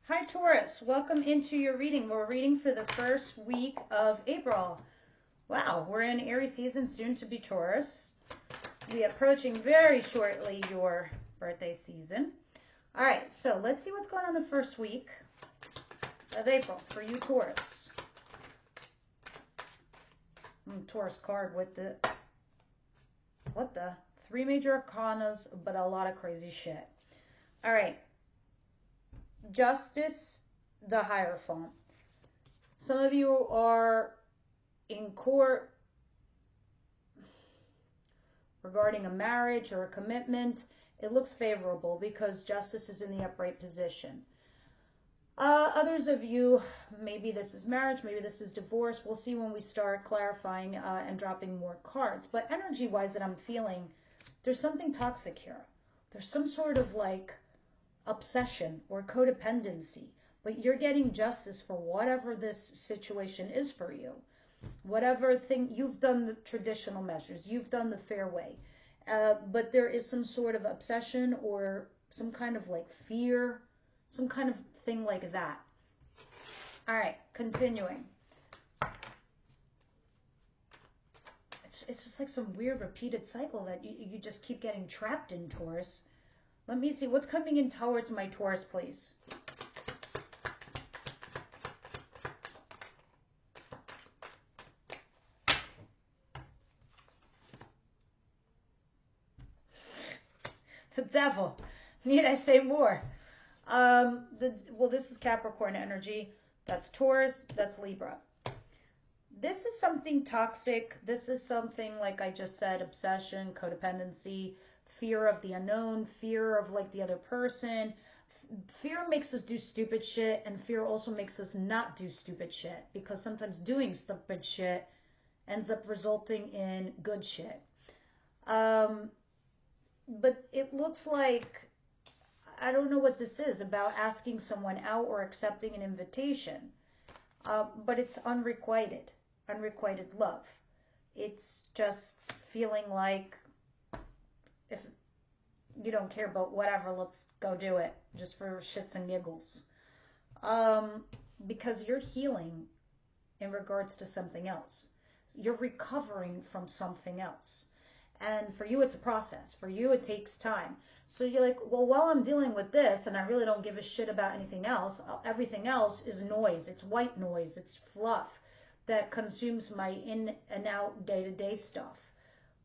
Hi Taurus, welcome into your reading. We're reading for the first week of April. Wow, we're in Aries season, soon to be Taurus. We are approaching very shortly your birthday season. All right, so let's see what's going on the first week of April for you Taurus. Taurus card with the, three major arcanas, but a lot of crazy shit. All right. Justice, the Hierophant. Some of you are in court regarding a marriage or a commitment. It looks favorable because justice is in the upright position. Others of you, maybe this is marriage, maybe this is divorce. We'll see when we start clarifying and dropping more cards. But energy-wise that I'm feeling, there's something toxic here. There's some sort of like obsession or codependency, but you're getting justice for whatever this situation is for you. Whatever thing, you've done the traditional measures, you've done the fair way, but there is some sort of obsession or some kind of like fear, some kind of thing like that. All right, continuing. It's just like some weird repeated cycle that you just keep getting trapped in, Taurus. Let me see what's coming in towards my Taurus, please. The devil. Need I say more? Well, this is Capricorn energy. That's Taurus. That's Libra. This is something toxic. This is something, like I just said, obsession, codependency, fear of the unknown, fear of like the other person. Fear makes us do stupid shit, and fear also makes us not do stupid shit, because sometimes doing stupid shit ends up resulting in good shit. But it looks like, I don't know what this is about asking someone out or accepting an invitation, but it's unrequited love. It's just feeling like, if you don't care about whatever, let's go do it just for shits and giggles. Because you're healing in regards to something else. You're recovering from something else. And for you, it's a process. For you, it takes time. So you're like, well, while I'm dealing with this and I really don't give a shit about anything else, everything else is noise. It's white noise. It's fluff that consumes my in and out day-to-day stuff.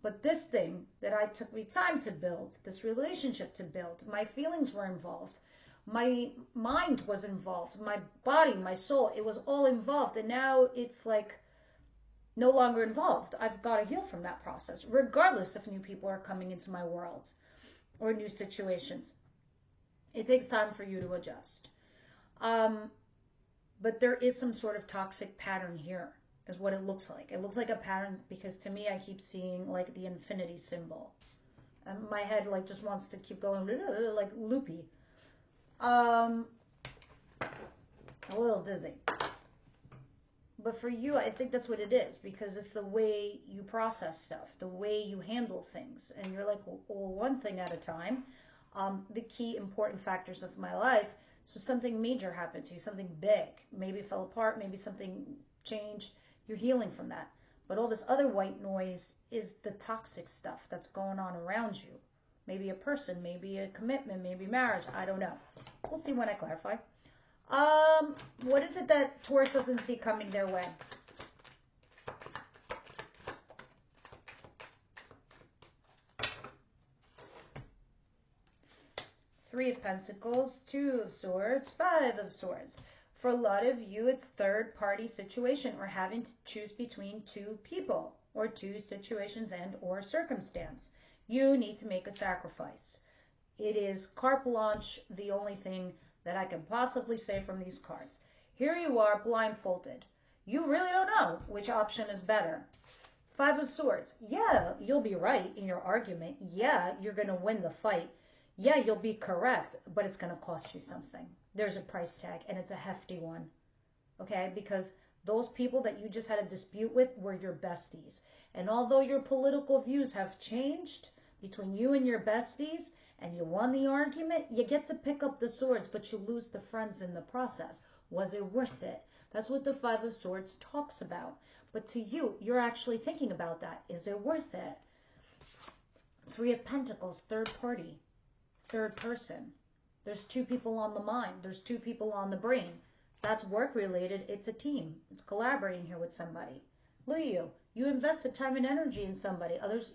But this thing that I took me time to build, this relationship to build, my feelings were involved. My mind was involved. My body, my soul, it was all involved. And now it's like no longer involved. I've got to heal from that process, regardless if new people are coming into my world or new situations. It takes time for you to adjust. But there is some sort of toxic pattern here, is what it looks like. It looks like a pattern because to me, I keep seeing like the infinity symbol. And my head like just wants to keep going like loopy. A little dizzy. But for you, I think that's what it is, because it's the way you process stuff, the way you handle things. And you're like, well, one thing at a time. The key important factors of my life. So something major happened to you, something big. Maybe it fell apart, maybe something changed. You're healing from that. But all this other white noise is the toxic stuff that's going on around you. Maybe a person, maybe a commitment, maybe marriage. I don't know. We'll see when I clarify. What is it that Taurus doesn't see coming their way? Three of Pentacles, Two of Swords, Five of Swords. For a lot of you, it's third-party situation or having to choose between two people or two situations and or circumstance. You need to make a sacrifice. It is carte blanche, the only thing that I can possibly say from these cards. Here you are, blindfolded. You really don't know which option is better. Five of Swords. Yeah, you'll be right in your argument. Yeah, you're going to win the fight. Yeah, you'll be correct, but it's going to cost you something. There's a price tag, and it's a hefty one. Okay? Because those people that you just had a dispute with were your besties. And although your political views have changed between you and your besties, and you won the argument, you get to pick up the swords, but you lose the friends in the process. Was it worth it? That's what the Five of Swords talks about. But to you, you're actually thinking about that. Is it worth it? Three of Pentacles, third party, third person. There's two people on the mind. There's two people on the brain. That's work related. It's a team. It's collaborating here with somebody. Look at you. You invested time and energy in somebody. Others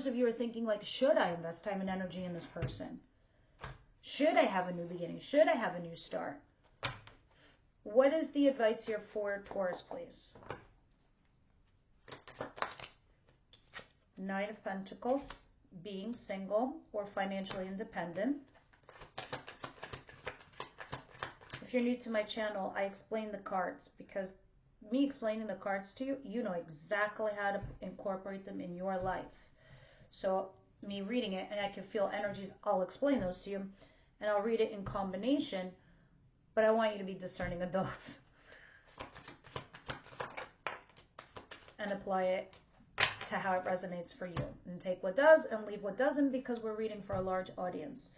of you are thinking like, should I invest time and energy in this person? Should I have a new beginning? Should I have a new start? What is the advice here for Taurus, please? Nine of Pentacles, being single or financially independent. If you're new to my channel, I explain the cards because me explaining the cards to you, you know exactly how to incorporate them in your life. So me reading it, and I can feel energies, I'll explain those to you, and I'll read it in combination, but I want you to be discerning adults and apply it to how it resonates for you, and take what does and leave what doesn't, because we're reading for a large audience.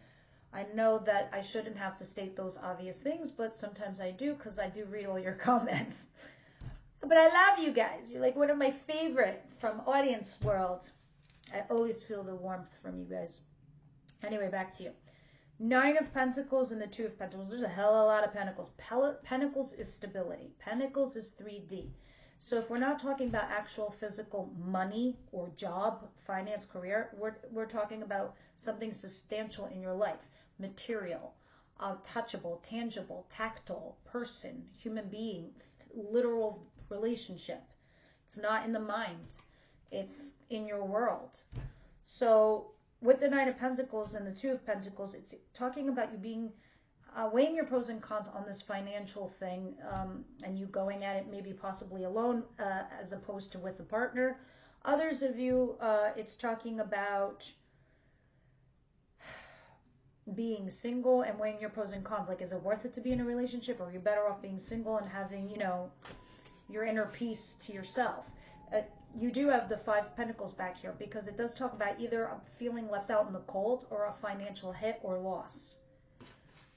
I know that I shouldn't have to state those obvious things, but sometimes I do, because I do read all your comments. But I love you guys. You're like one of my favorite from audience world. I always feel the warmth from you guys. Anyway, back to you. Nine of Pentacles and the Two of Pentacles. There's a hell of a lot of Pentacles. Pentacles is stability. Pentacles is 3D. So if we're not talking about actual physical money or job, finance, career, we're talking about something substantial in your life. Material, touchable, tangible, tactile, person, human being, literal relationship. It's not in the mind. It's in your world. So with the Nine of Pentacles and the Two of Pentacles, it's talking about you being weighing your pros and cons on this financial thing, and you going at it maybe possibly alone as opposed to with a partner. Others of you, it's talking about being single and weighing your pros and cons. Like, is it worth it to be in a relationship, or are you better off being single and having, you know, your inner peace to yourself? You do have the Five of Pentacles back here, because it does talk about either feeling left out in the cold or a financial hit or loss.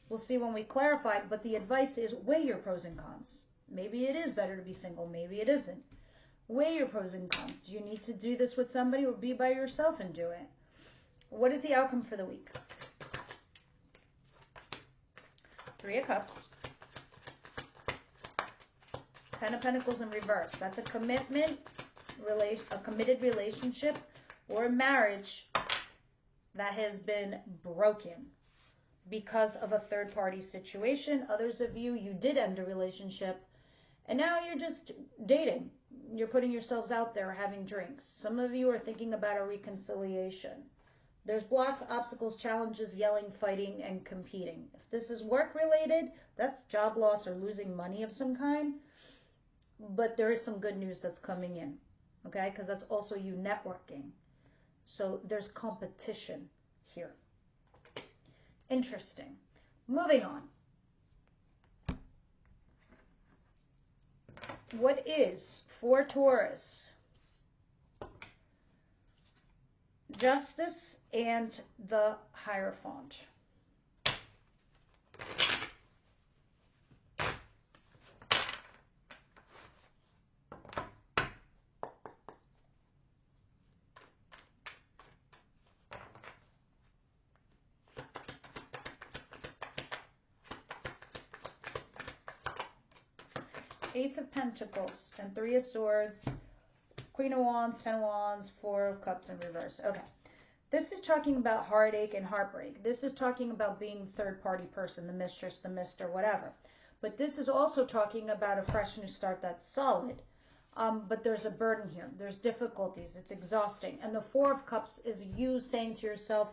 We'll see when we clarify, but the advice is weigh your pros and cons. Maybe it is better to be single, maybe it isn't. Weigh your pros and cons. Do you need to do this with somebody, or be by yourself and do it? What is the outcome for the week? Three of Cups. Ten of Pentacles in reverse. That's a commitment, a committed relationship or a marriage that has been broken because of a third-party situation. Others of you, you did end a relationship, and now you're just dating. You're putting yourselves out there, having drinks. Some of you are thinking about a reconciliation. There's blocks, obstacles, challenges, yelling, fighting, and competing. If this is work-related, that's job loss or losing money of some kind. But there is some good news that's coming in, okay? Because that's also you networking. So there's competition here. Interesting. Moving on. What is for Taurus? Justice and the Hierophant. Ace of Pentacles and Three of Swords, Queen of Wands, Ten of Wands, Four of Cups in reverse. Okay. This is talking about heartache and heartbreak. This is talking about being the third-party person, the mistress, the mister, whatever. But this is also talking about a fresh new start that's solid. But there's a burden here. There's difficulties. It's exhausting. And the Four of Cups is you saying to yourself,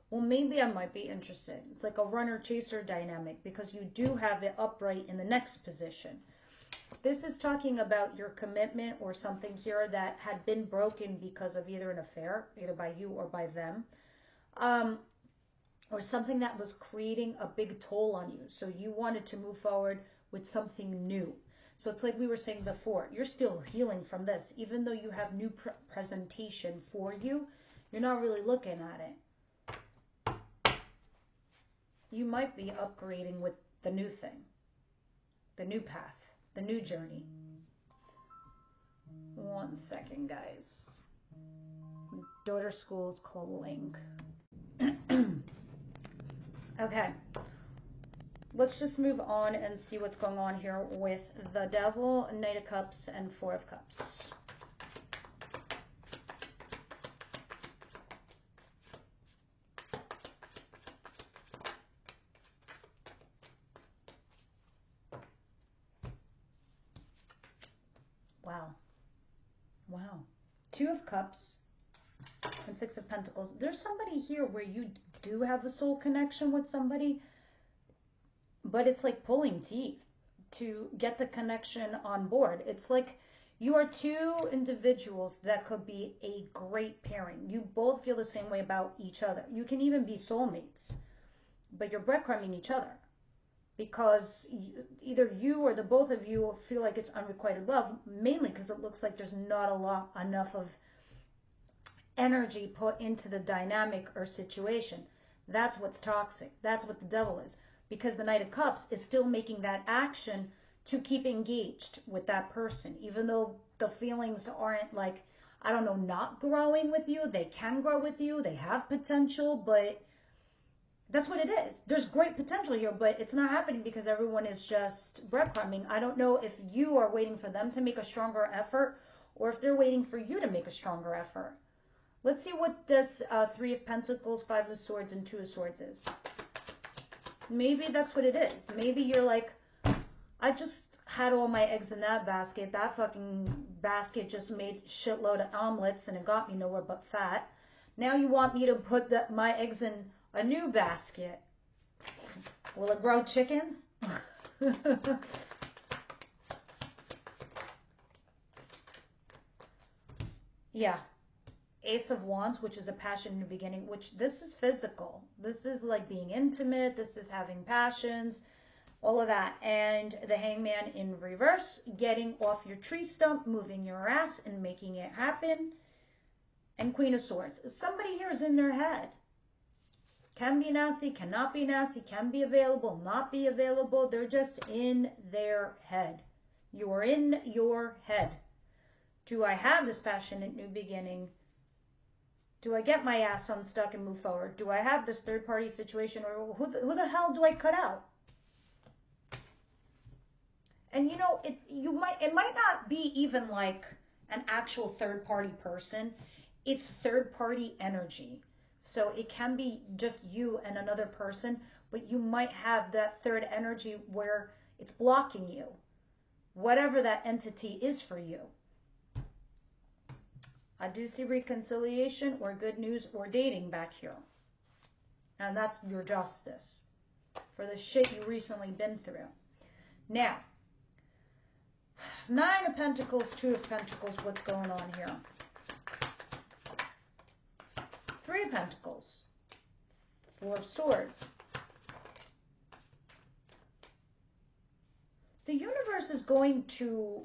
well, maybe I might be interested. It's like a runner-chaser dynamic, because you do have it upright in the next position. This is talking about your commitment or something here that had been broken because of either an affair, either by you or by them, or something that was creating a big toll on you. So you wanted to move forward with something new. So it's like we were saying before, you're still healing from this. Even though you have new presentation for you, you're not really looking at it. you might be upgrading with the new thing, the new path, the new journey. 1 second, guys. Daughter's school is calling. Okay. Let's just move on and see what's going on here with the Devil, Knight of Cups, and Four of Cups. Wow. Wow. Two of Cups and Six of Pentacles. There's somebody here where you do have a soul connection with somebody, but it's like pulling teeth to get the connection on board. It's like you are two individuals that could be a great pairing. You both feel the same way about each other. You can even be soulmates, but you're breadcrumbing each other because either you or the both of you feel like it's unrequited love, mainly because it looks like there's not enough of energy put into the dynamic or situation. That's what's toxic. That's what the Devil is. Because the Knight of Cups is still making that action to keep engaged with that person. Even though the feelings aren't like, I don't know, not growing with you. They can grow with you. They have potential, but that's what it is. There's great potential here, but it's not happening because everyone is just breadcrumbing. I don't know if you are waiting for them to make a stronger effort or if they're waiting for you to make a stronger effort. Let's see what this Three of Pentacles, Five of Swords, and Two of Swords is. Maybe that's what it is. Maybe you're like, I just had all my eggs in that basket. That fucking basket just made shitload of omelets and it got me nowhere but fat. Now you want me to put my eggs in a new basket. Will it grow chickens? Yeah. Ace of Wands, which is a passion in the beginning, which this is physical. This is like being intimate. This is having passions, all of that. And the Hangman in reverse, getting off your tree stump, moving your ass and making it happen. And Queen of Swords. Somebody here is in their head. Can be nasty, cannot be nasty, can be available, not be available. They're just in their head. You are in your head. Do I have this passionate new beginning? Do I get my ass unstuck and move forward? Do I have this third party situation, or who the hell do I cut out? And you know, it might not be even like an actual third party person. It's third party energy. So it can be just you and another person, but you might have that third energy where it's blocking you, whatever that entity is for you. I do see reconciliation or good news or dating back here. And that's your justice for the shit you recently been through. Now, Nine of Pentacles, Two of Pentacles, what's going on here? Three of Pentacles, Four of Swords. The universe is going to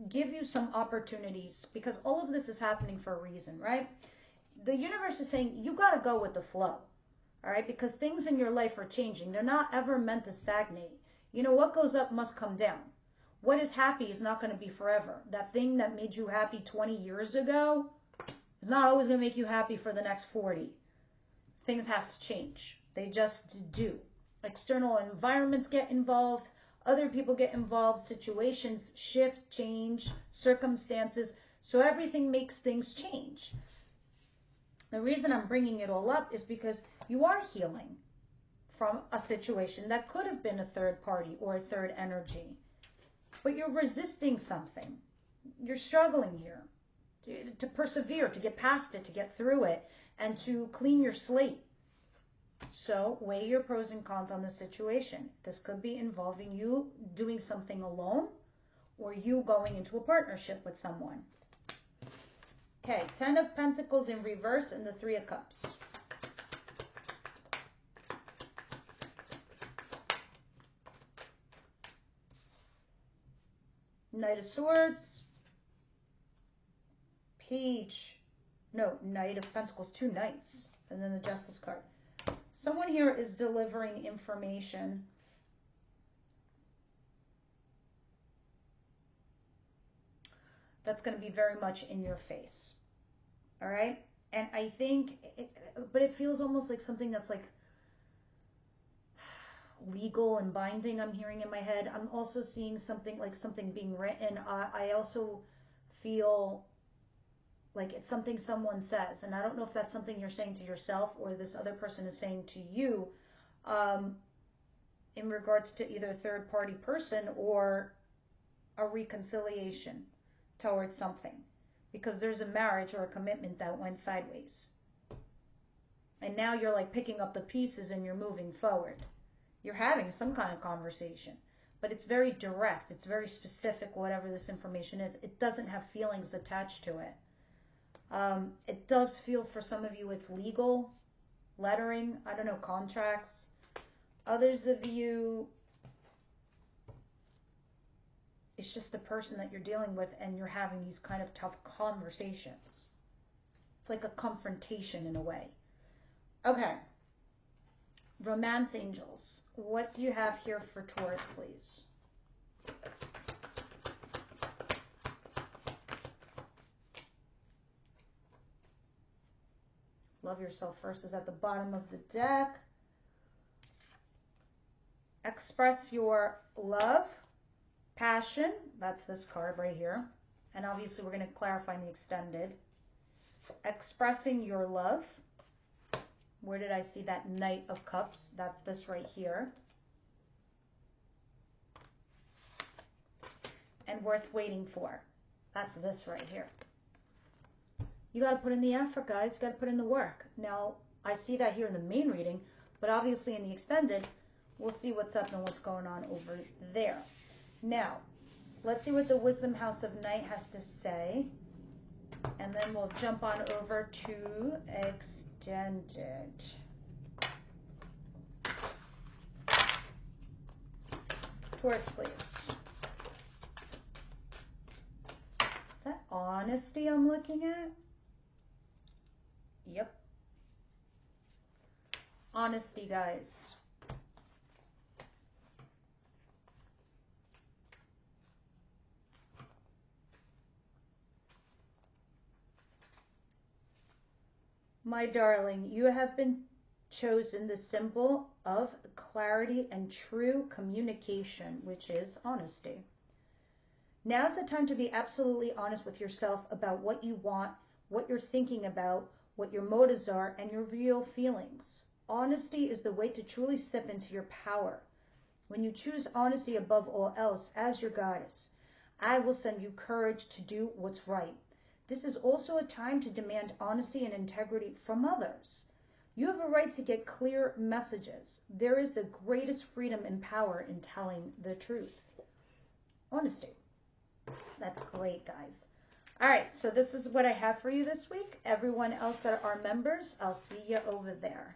give you some opportunities because all of this is happening for a reason, right? The universe is saying you got to go with the flow, all right? Because things in your life are changing. They're not ever meant to stagnate. You know, what goes up must come down. What is happy is not going to be forever. That thing that made you happy 20 years ago is not always going to make you happy for the next 40. Things have to change. They just do. External environments get involved. Other people get involved, situations shift, change, circumstances, so everything makes things change. The reason I'm bringing it all up is because you are healing from a situation that could have been a third party or a third energy, but you're resisting something. You're struggling here to persevere, to get past it, to get through it, and to clean your slate. So weigh your pros and cons on the situation. This could be involving you doing something alone or you going into a partnership with someone. Okay, Ten of Pentacles in reverse and the Three of Cups. Knight of Swords. Knight of Pentacles, two knights. And then the Justice card. Someone here is delivering information that's going to be very much in your face. All right? And I think, but it feels almost like something that's like legal and binding, I'm hearing in my head. I'm also seeing something like something being written. I also feel like it's something someone says, and I don't know if that's something you're saying to yourself or this other person is saying to you, in regards to either a third party person or a reconciliation towards something, because there's a marriage or a commitment that went sideways, and now you're like picking up the pieces and you're moving forward. You're having some kind of conversation, but it's very direct, it's very specific, whatever this information is. It doesn't have feelings attached to it. It does feel, for some of you, it's legal, lettering, I don't know, contracts. Others of you, it's just the person that you're dealing with and you're having these kind of tough conversations. It's like a confrontation in a way. Okay. Romance angels. What do you have here for Taurus, please? Love yourself first is at the bottom of the deck. Express your love, passion. That's this card right here. And obviously we're going to clarify in the extended. Expressing your love. Where did I see that Knight of Cups? That's this right here. And worth waiting for. That's this right here. You got to put in the effort, guys. You got to put in the work. Now, I see that here in the main reading, but obviously in the extended, we'll see what's up and what's going on over there. Now, let's see what the Wisdom House of Night has to say. And then we'll jump on over to extended. Taurus, please. Is that honesty I'm looking at? Yep. Honesty, guys. My darling, you have been chosen the symbol of clarity and true communication, which is honesty. Now's the time to be absolutely honest with yourself about what you want, what you're thinking about, what your motives are, and your real feelings. Honesty is the way to truly step into your power. When you choose honesty above all else as your goddess, I will send you courage to do what's right. This is also a time to demand honesty and integrity from others. You have a right to get clear messages. There is the greatest freedom and power in telling the truth. Honesty. That's great, guys. All right, so this is what I have for you this week. Everyone else that are members, I'll see you over there.